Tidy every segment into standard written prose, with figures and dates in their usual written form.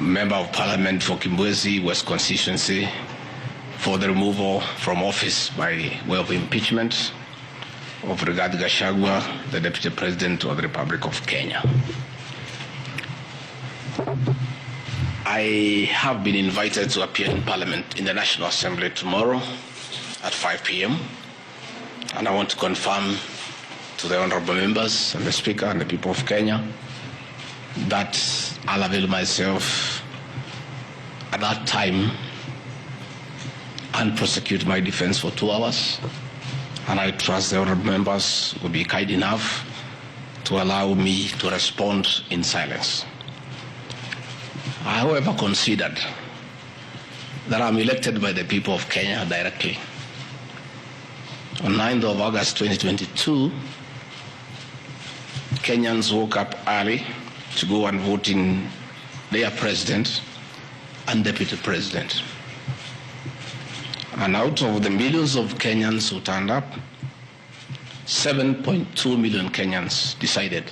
Member of Parliament for Kimbwezi West Constituency for the removal from office by way of impeachment of Gachagua, the Deputy President of the Republic of Kenya. I have been invited to appear in Parliament in the National Assembly tomorrow at 5 p.m. and I want to confirm to the honorable members and the Speaker and the people of Kenya that I'll avail myself at that time and prosecute my defense for 2 hours, and I trust the honorable members will be kind enough to allow me to respond in silence. I, however, considered that I'm elected by the people of Kenya directly. On 9th of August 2022, Kenyans woke up early to go and vote in their president and deputy president. And out of the millions of Kenyans who turned up, 7.2 million Kenyans decided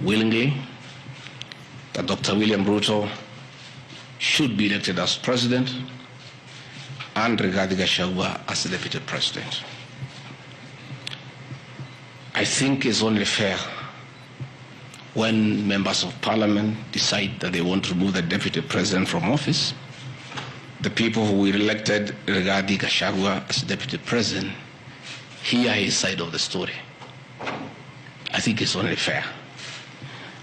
willingly that Dr. William Ruto should be elected as president and Gachagua as the deputy president. I think it's only fair when members of parliament decide that they want to remove the deputy president from office, the people who elected Gachagua as deputy president hear his side of the story. I think it's only fair.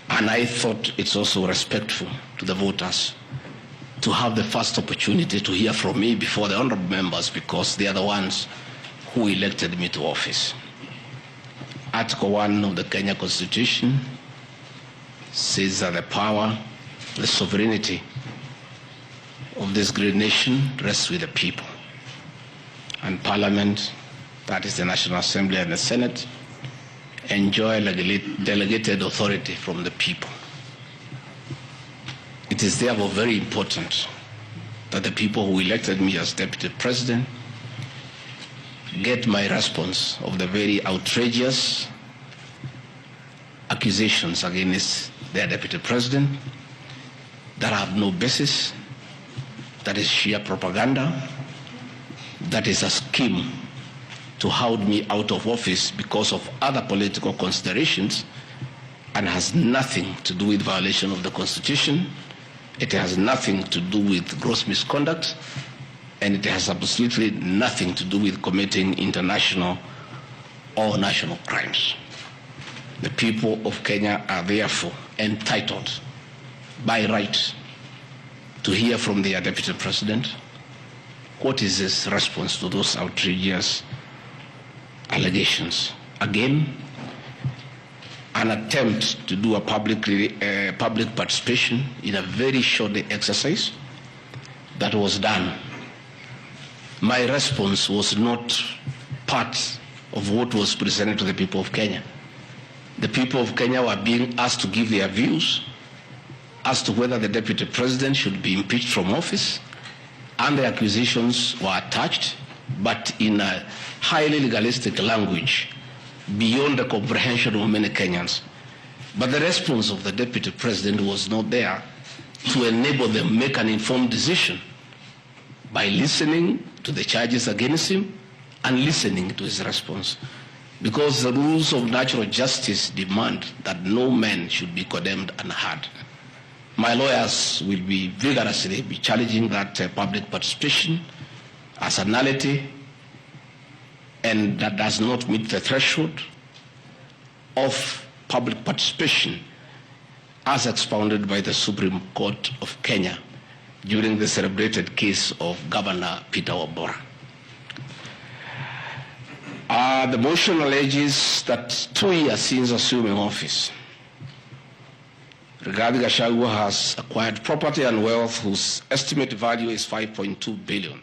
And I thought it's also respectful to the voters to have the first opportunity to hear from me before the honorable members, because they are the ones who elected me to office. Article 1 of the Kenya Constitution says that the power, the sovereignty of this great nation rests with the people. And Parliament, that is the National Assembly and the Senate, enjoy delegated authority from the people. It is therefore very important that the people who elected me as Deputy President get my response of the very outrageous accusations against their Deputy President that have no basis, that is sheer propaganda, that is a scheme to hold me out of office because of other political considerations, and has nothing to do with violation of the Constitution. It has nothing to do with gross misconduct, and it has absolutely nothing to do with committing international or national crimes. The people of Kenya are therefore entitled by right to hear from their Deputy President what is his response to those outrageous allegations. Again, an attempt to do a public participation in a very short exercise that was done. My response was not part of what was presented to the people of Kenya. The people of Kenya were being asked to give their views as to whether the Deputy President should be impeached from office, and the accusations were attached, but in a highly legalistic language beyond the comprehension of many Kenyans. But the response of the Deputy President was not there to enable them make an informed decision by listening to the charges against him and listening to his response. Because the rules of natural justice demand that no man should be condemned unheard. My lawyers will be vigorously challenging that public participation as a nullity, and that does not meet the threshold of public participation as expounded by the Supreme Court of Kenya during the celebrated case of Governor Peter Wabora. The motion alleges that 2 years since assuming office, Gachagua has acquired property and wealth whose estimated value is 5.2 billion.